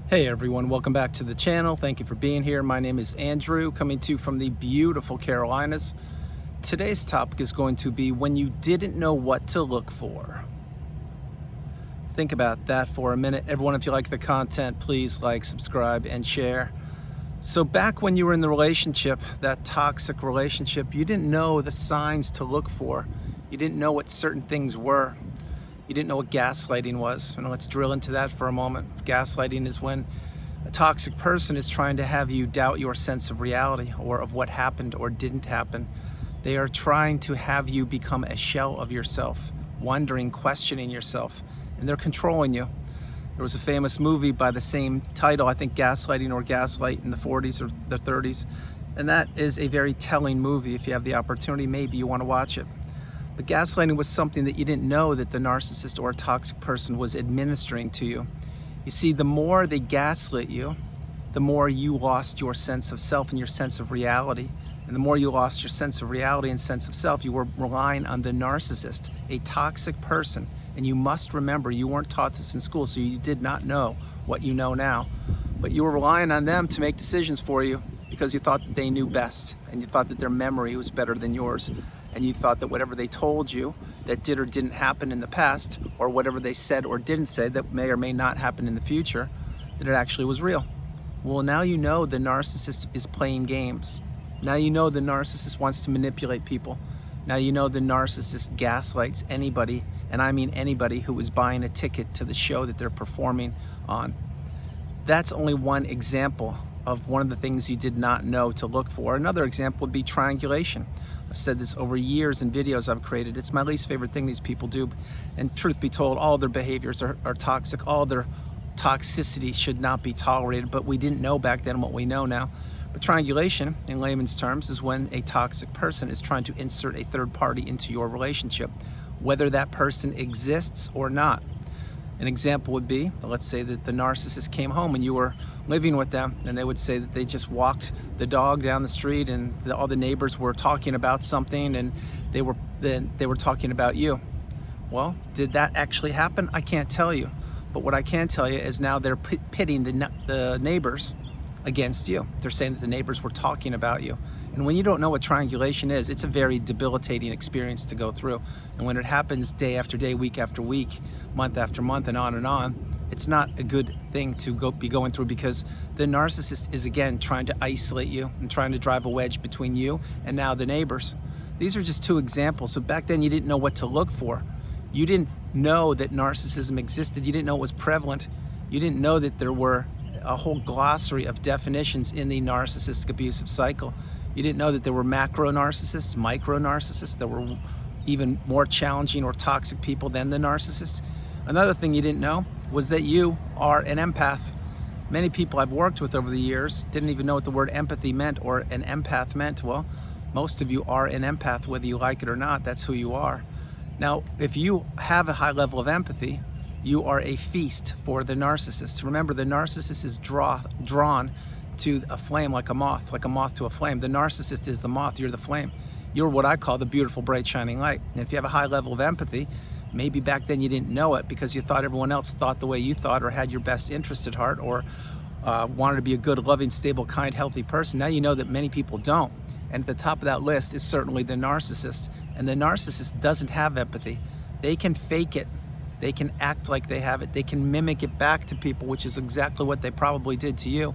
Hey everyone, welcome back to the channel. Thank you for being here. My name is Andrew, coming to you from the beautiful Carolinas. Today's topic is going to be when you didn't know what to look for. Think about that for a minute. Everyone, if you like the content, please like, subscribe, and share. So back when you were in the relationship, that toxic relationship, you didn't know the signs to look for. You didn't know what certain things were. You didn't know what gaslighting was. And let's drill into that for a moment. Gaslighting is when a toxic person is trying to have you doubt your sense of reality or of what happened or didn't happen. They are trying to have you become a shell of yourself, wondering, questioning yourself, and they're controlling you. There was a famous movie by the same title, I think Gaslighting or Gaslight, in the 40s or the 30s. And that is a very telling movie. If you have the opportunity, maybe you want to watch it. But gaslighting was something that you didn't know that the narcissist or toxic person was administering to you. You see, the more they gaslit you, the more you lost your sense of self and your sense of reality. And the more you lost your sense of reality and sense of self, you were relying on the narcissist, a toxic person. And you must remember, you weren't taught this in school, so you did not know what you know now. But you were relying on them to make decisions for you because you thought that they knew best, and you thought that their memory was better than yours. And you thought that whatever they told you that did or didn't happen in the past, or whatever they said or didn't say that may or may not happen in the future, that it actually was real. Well, now you know the narcissist is playing games. Now you know the narcissist wants to manipulate people. Now you know the narcissist gaslights anybody, and I mean anybody who is buying a ticket to the show that they're performing on. That's only one example of one of the things you did not know to look for. Another example would be triangulation. I've said this over years in videos I've created. It's my least favorite thing these people do. And truth be told, all their behaviors are toxic. All their toxicity should not be tolerated, but we didn't know back then what we know now. But triangulation, in layman's terms, is when a toxic person is trying to insert a third party into your relationship, whether that person exists or not. An example would be, let's say that the narcissist came home and you were living with them, and they would say that they just walked the dog down the street and all the neighbors were talking about something, and they were talking about you. Well, did that actually happen? I can't tell you. But what I can tell you is now they're pitting the neighbors against you. They're saying that the neighbors were talking about you. And when you don't know what triangulation is, it's a very debilitating experience to go through. And when it happens day after day, week after week, month after month, and on, it's not a good thing to be going through, because the narcissist is, again, trying to isolate you and trying to drive a wedge between you and now the neighbors. These are just two examples. But back then you didn't know what to look for. You didn't know that narcissism existed. You didn't know it was prevalent. You didn't know that there were a whole glossary of definitions in the narcissistic abusive cycle. You didn't know that there were macro narcissists, micro narcissists, that were even more challenging or toxic people than the narcissist. Another thing you didn't know was that you are an empath. Many people I've worked with over the years didn't even know what the word empathy meant or an empath meant. Well, most of you are an empath, whether you like it or not. That's who you are. Now, if you have a high level of empathy, you are a feast for the narcissist. Remember, the narcissist is drawn to a flame like a moth to a flame. The narcissist is the moth, you're the flame. You're what I call the beautiful, bright, shining light. And if you have a high level of empathy, maybe back then you didn't know it because you thought everyone else thought the way you thought, or had your best interest at heart, or wanted to be a good, loving, stable, kind, healthy person. Now you know that many people don't. And at the top of that list is certainly the narcissist. And the narcissist doesn't have empathy. They can fake it. They can act like they have it. They can mimic it back to people, which is exactly what they probably did to you.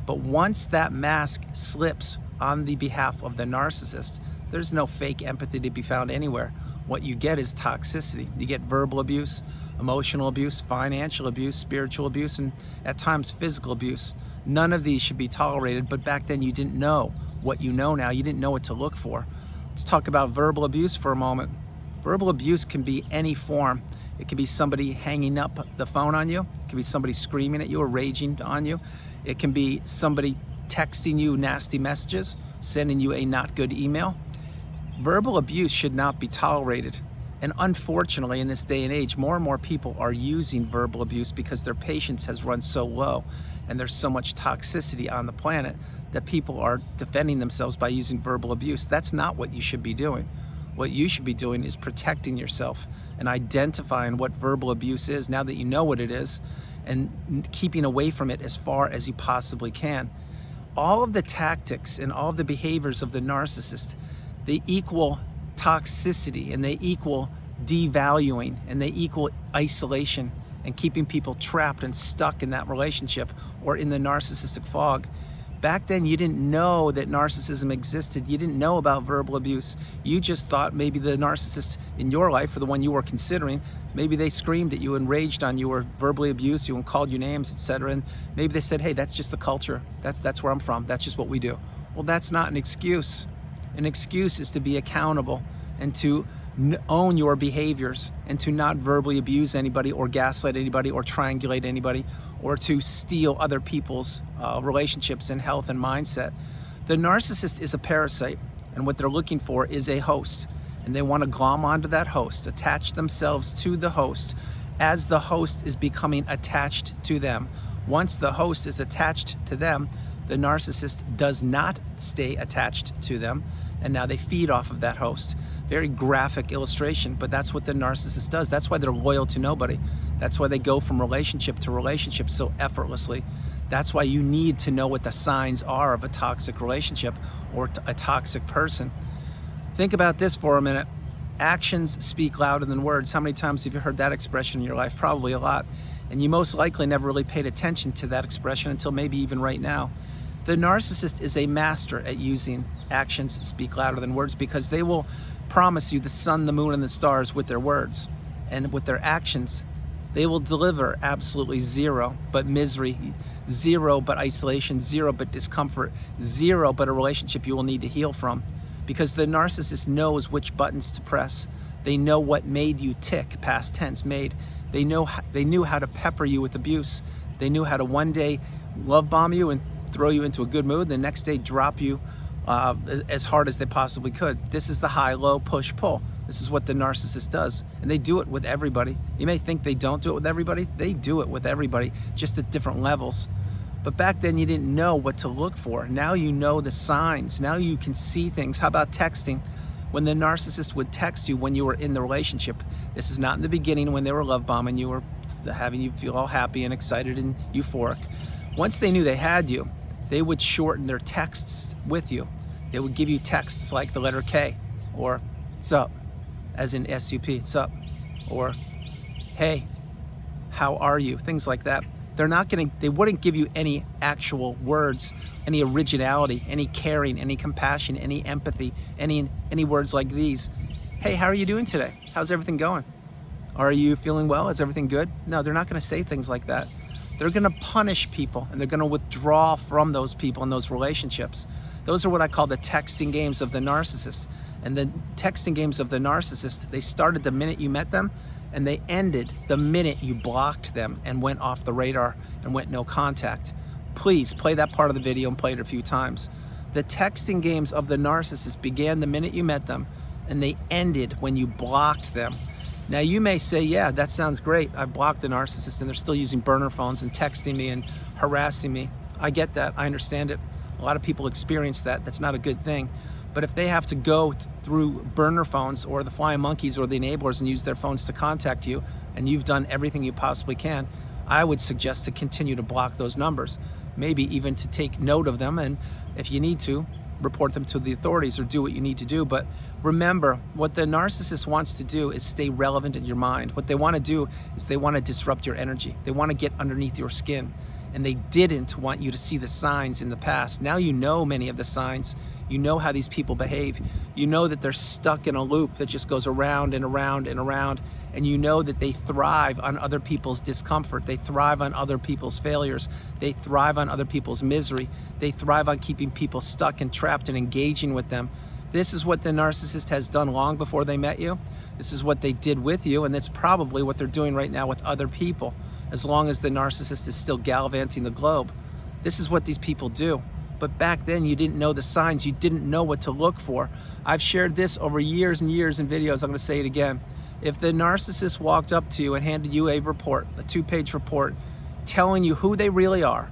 But once that mask slips on the behalf of the narcissist, there's no fake empathy to be found anywhere. What you get is toxicity. You get verbal abuse, emotional abuse, financial abuse, spiritual abuse, and at times physical abuse. None of these should be tolerated, but back then you didn't know what you know now. You didn't know what to look for. Let's talk about verbal abuse for a moment. Verbal abuse can be any form. It can be somebody hanging up the phone on you. It can be somebody screaming at you or raging on you. It can be somebody texting you nasty messages, sending you a not good email. Verbal abuse should not be tolerated. And unfortunately, in this day and age, more and more people are using verbal abuse because their patience has run so low and there's so much toxicity on the planet that people are defending themselves by using verbal abuse. That's not what you should be doing. What you should be doing is protecting yourself and identifying what verbal abuse is now that you know what it is, and keeping away from it as far as you possibly can. All of the tactics and all of the behaviors of the narcissist, they equal toxicity, and they equal devaluing, and they equal isolation and keeping people trapped and stuck in that relationship or in the narcissistic fog. Back then, you didn't know that narcissism existed. You didn't know about verbal abuse. You just thought maybe the narcissist in your life, or the one you were considering, maybe they screamed at you and raged on you or verbally abused you and called you names, etc. And maybe they said, hey, that's just the culture. That's where I'm from. That's just what we do. Well, that's not an excuse. An excuse is to be accountable and to own your behaviors and to not verbally abuse anybody or gaslight anybody or triangulate anybody or to steal other people's relationships and health and mindset. The narcissist is a parasite, and what they're looking for is a host, and they want to glom onto that host, attach themselves to the host as the host is becoming attached to them. Once the host is attached to them, the narcissist does not stay attached to them, and now they feed off of that host. Very graphic illustration, but that's what the narcissist does. That's why they're loyal to nobody. That's why they go from relationship to relationship so effortlessly. That's why you need to know what the signs are of a toxic relationship or a toxic person. Think about this for a minute. Actions speak louder than words. How many times have you heard that expression in your life? Probably a lot. And you most likely never really paid attention to that expression until maybe even right now. The narcissist is a master at using actions speak louder than words, because they will promise you the sun, the moon, and the stars with their words. And with their actions, they will deliver absolutely zero but misery, zero but isolation, zero but discomfort, zero but a relationship you will need to heal from. Because the narcissist knows which buttons to press. They know what made you tick, past tense made. They knew how to pepper you with abuse. They knew how to one day love bomb you and throw you into a good mood, the next day drop you as hard as they possibly could. This is the high, low, push, pull. This is what the narcissist does, and they do it with everybody. You may think they don't do it with everybody. They do it with everybody, just at different levels. But back then you didn't know what to look for. Now you know the signs. Now you can see things. How about texting? When the narcissist would text you when you were in the relationship, this is not in the beginning when they were love bombing you or having you feel all happy and excited and euphoric. Once they knew they had you, they would shorten their texts with you. They would give you texts like the letter K, or sup, as in S-U-P, sup, or hey, how are you? Things like that. They wouldn't give you any actual words, any originality, any caring, any compassion, any empathy, any words like these. Hey, how are you doing today? How's everything going? Are you feeling well? Is everything good? No, they're not going to say things like that. They're going to punish people, and they're going to withdraw from those people and those relationships. Those are what I call the texting games of the narcissist. And the texting games of the narcissist, they started the minute you met them, and they ended the minute you blocked them and went off the radar and went no contact. Please play that part of the video and play it a few times. The texting games of the narcissist began the minute you met them, and they ended when you blocked them. Now you may say, yeah, that sounds great. I blocked the narcissist and they're still using burner phones and texting me and harassing me. I get that, I understand it. A lot of people experience that. That's not a good thing. But if they have to go through burner phones or the flying monkeys or the enablers and use their phones to contact you, and you've done everything you possibly can, I would suggest to continue to block those numbers. Maybe even to take note of them, and if you need to, report them to the authorities or do what you need to do. But remember, what the narcissist wants to do is stay relevant in your mind. What they want to do is they want to disrupt your energy. They want to get underneath your skin. And they didn't want you to see the signs in the past. Now you know many of the signs. You know how these people behave. You know that they're stuck in a loop that just goes around and around and around. And you know that they thrive on other people's discomfort. They thrive on other people's failures. They thrive on other people's misery. They thrive on keeping people stuck and trapped and engaging with them. This is what the narcissist has done long before they met you. This is what they did with you, and that's probably what they're doing right now with other people, as long as the narcissist is still gallivanting the globe. This is what these people do. But back then you didn't know the signs. You didn't know what to look for. I've shared this over years and years in videos. I'm going to say it again. If the narcissist walked up to you and handed you a report, a 2-page report, telling you who they really are,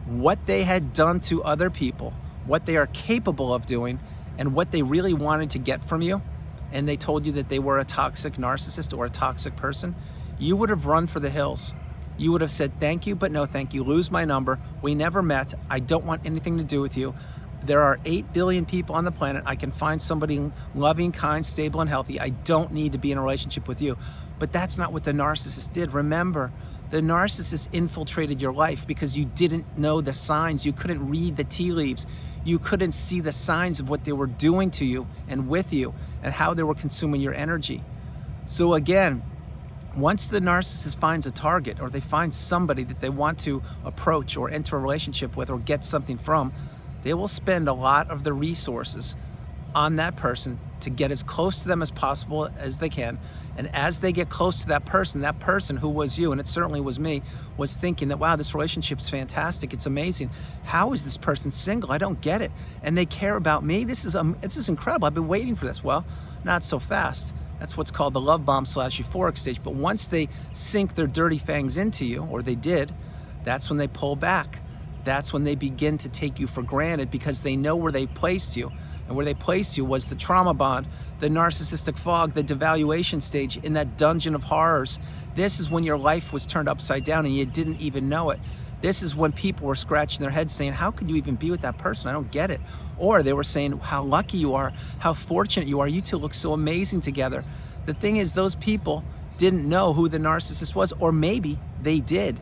what they had done to other people, what they are capable of doing, and what they really wanted to get from you, and they told you that they were a toxic narcissist or a toxic person, you would have run for the hills. You would have said, thank you, but no thank you. Lose my number. We never met. I don't want anything to do with you. There are 8 billion people on the planet. I can find somebody loving, kind, stable, and healthy. I don't need to be in a relationship with you. But that's not what the narcissist did. Remember, the narcissist infiltrated your life because you didn't know the signs. You couldn't read the tea leaves. You couldn't see the signs of what they were doing to you and with you and how they were consuming your energy. So again, once the narcissist finds a target, or they find somebody that they want to approach or enter a relationship with or get something from, they will spend a lot of the resources on that person to get as close to them as possible as they can. And as they get close to that person who was you, and it certainly was me, was thinking that, wow, this relationship's fantastic, it's amazing. How is this person single? I don't get it. And they care about me? This is incredible. I've been waiting for this. Well, not so fast. That's what's called the love bomb / euphoric stage. But once they sink their dirty fangs into you, or they did, that's when they pull back. That's when they begin to take you for granted because they know where they placed you. And where they placed you was the trauma bond, the narcissistic fog, the devaluation stage, in that dungeon of horrors. This is when your life was turned upside down and you didn't even know it. This is when people were scratching their heads saying, how could you even be with that person? I don't get it. Or they were saying, how lucky you are, how fortunate you are. You two look so amazing together. The thing is, those people didn't know who the narcissist was, or maybe they did.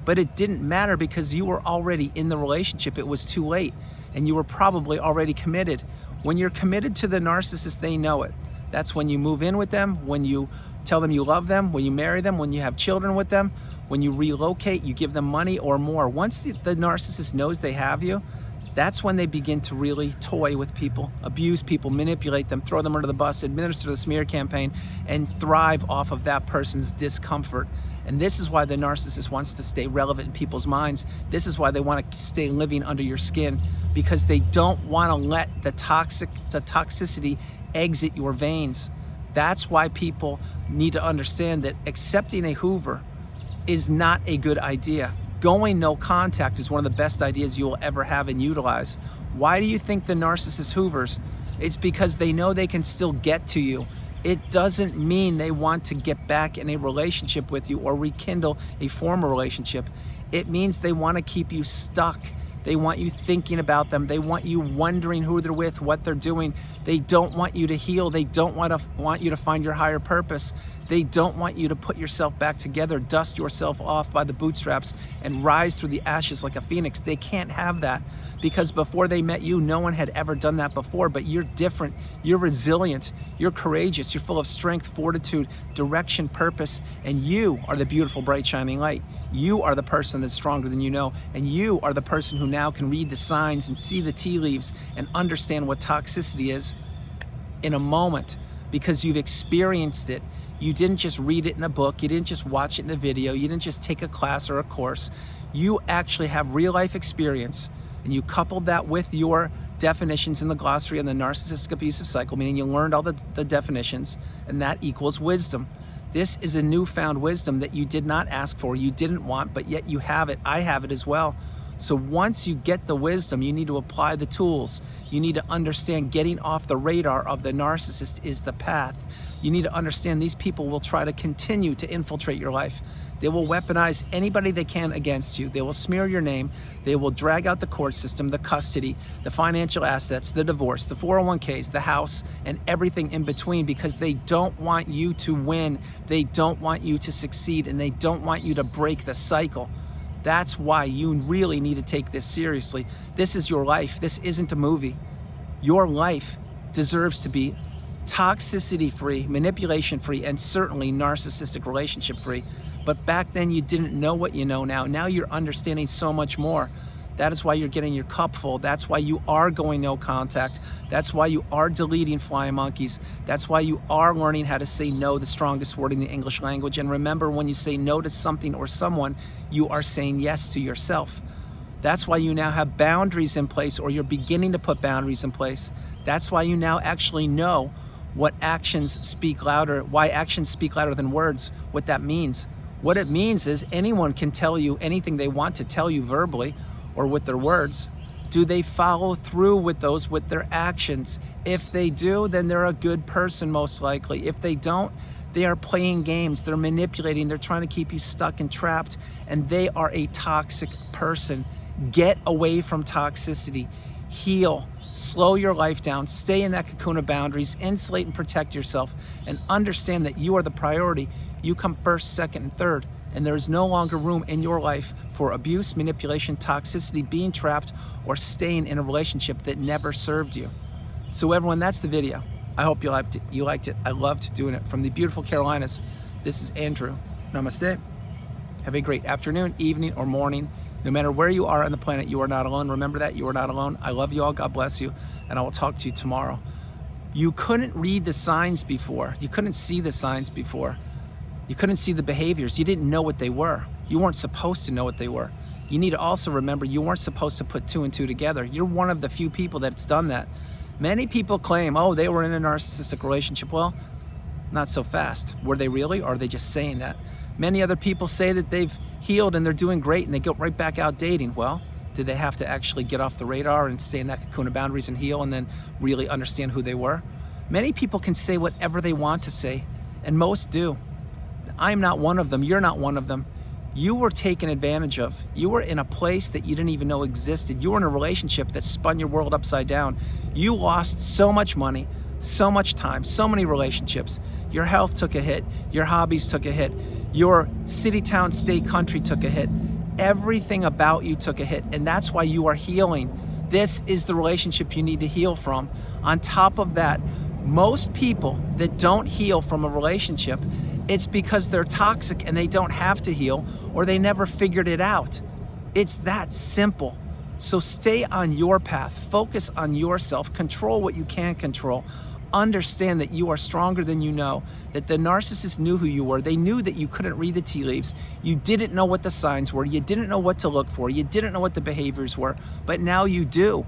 But it didn't matter because you were already in the relationship. It was too late, and you were probably already committed. When you're committed to the narcissist, they know it. That's when you move in with them, when you tell them you love them, when you marry them, when you have children with them, when you relocate, you give them money or more. Once the narcissist knows they have you, that's when they begin to really toy with people, abuse people, manipulate them, throw them under the bus, administer the smear campaign, and thrive off of that person's discomfort. And this is why the narcissist wants to stay relevant in people's minds. This is why they want to stay living under your skin, because they don't want to let the toxicity exit your veins. That's why people need to understand that accepting a Hoover is not a good idea. Going no contact is one of the best ideas you will ever have and utilize. Why do you think the narcissist Hoovers? It's because they know they can still get to you. It doesn't mean they want to get back in a relationship with you or rekindle a former relationship. It means they want to keep you stuck. They want you thinking about them. They want you wondering who they're with, what they're doing. They don't want you to heal. They don't want you to find your higher purpose. They don't want you to put yourself back together, dust yourself off by the bootstraps, and rise through the ashes like a phoenix. They can't have that, because before they met you, no one had ever done that before. But you're different. You're resilient. You're courageous. You're full of strength, fortitude, direction, purpose, and you are the beautiful, bright, shining light. You are the person that's stronger than you know, and you are the person who now can read the signs and see the tea leaves and understand what toxicity is in a moment, because you've experienced it. You didn't just read it in a book. You didn't just watch it in a video. You didn't just take a class or a course. You actually have real life experience, and you coupled that with your definitions in the glossary on the narcissistic abusive cycle, meaning you learned all the definitions, and that equals wisdom. This is a newfound wisdom that you did not ask for, you didn't want, but yet you have it. I have it as well. So once you get the wisdom, you need to apply the tools. You need to understand getting off the radar of the narcissist is the path. You need to understand these people will try to continue to infiltrate your life. They will weaponize anybody they can against you. They will smear your name. They will drag out the court system, the custody, the financial assets, the divorce, the 401ks, the house, and everything in between, because they don't want you to win. They don't want you to succeed, and they don't want you to break the cycle. That's why you really need to take this seriously. This is your life. This isn't a movie. Your life deserves to be toxicity-free, manipulation-free, and certainly narcissistic relationship-free. But back then you didn't know what you know now. Now you're understanding so much more. That is why you're getting your cup full. That's why you are going no contact. That's why you are deleting flying monkeys. That's why you are learning how to say no, the strongest word in the English language. And remember, when you say no to something or someone, you are saying yes to yourself. That's why you now have boundaries in place, or you're beginning to put boundaries in place. That's why you now actually know what actions speak louder, why actions speak louder than words, what that means. What it means is anyone can tell you anything they want to tell you verbally or with their words. Do they follow through with those with their actions? If they do, then they're a good person most likely. If they don't, They are playing games, they're manipulating, they're trying to keep you stuck and trapped, and they are a toxic person. Get away from toxicity. Heal. Slow your life down. Stay in that cocoon of boundaries. Insulate and protect yourself, and understand that you are the priority. You come first, second, and third, and there is no longer room in your life for abuse, manipulation, toxicity, being trapped, or staying in a relationship that never served you. So everyone, that's the video. I hope you liked it. I loved doing it. From the beautiful Carolinas, this is Andrew. Namaste. Have a great afternoon, evening, or morning. No matter where you are on the planet, you are not alone. Remember that, you are not alone. I love you all, God bless you, and I will talk to you tomorrow. You couldn't read the signs before. You couldn't see the signs before. You couldn't see the behaviors. You didn't know what they were. You weren't supposed to know what they were. You need to also remember you weren't supposed to put 2 and 2 together. You're one of the few people that's done that. Many people claim, oh, they were in a narcissistic relationship. Well, not so fast. Were they really, or are they just saying that? Many other people say that they've healed and they're doing great and they go right back out dating. Well, did they have to actually get off the radar and stay in that cocoon of boundaries and heal and then really understand who they were? Many people can say whatever they want to say, and most do. I'm not one of them. You're not one of them. You were taken advantage of. You were in a place that you didn't even know existed. You were in a relationship that spun your world upside down. You lost so much money, so much time, so many relationships. Your health took a hit. Your hobbies took a hit. Your city, town, state, country took a hit. Everything about you took a hit, and that's why you are healing. This is the relationship you need to heal from. On top of that, most people that don't heal from a relationship, it's because they're toxic and they don't have to heal, or they never figured it out. It's that simple. So stay on your path, focus on yourself, control what you can control. Understand that you are stronger than you know, that the narcissist knew who you were. They knew that you couldn't read the tea leaves. You didn't know what the signs were. You didn't know what to look for. You didn't know what the behaviors were, but now you do.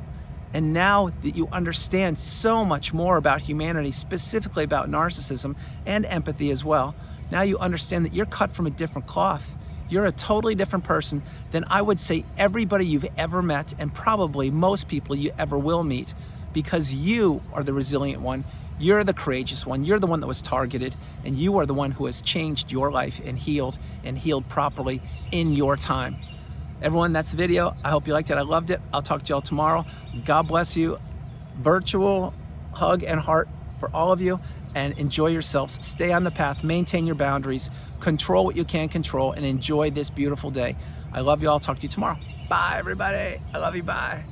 And now that you understand so much more about humanity, specifically about narcissism and empathy as well, now you understand that you're cut from a different cloth. You're a totally different person than, I would say, everybody you've ever met, and probably most people you ever will meet, because you are the resilient one. You're the courageous one. You're the one that was targeted, and you are the one who has changed your life and healed properly in your time. Everyone, that's the video. I hope you liked it. I loved it. I'll talk to y'all tomorrow. God bless you. Virtual hug and heart for all of you, and enjoy yourselves. Stay on the path, maintain your boundaries, control what you can control, and enjoy this beautiful day. I love you all. Talk to you tomorrow. Bye, everybody. I love you. Bye.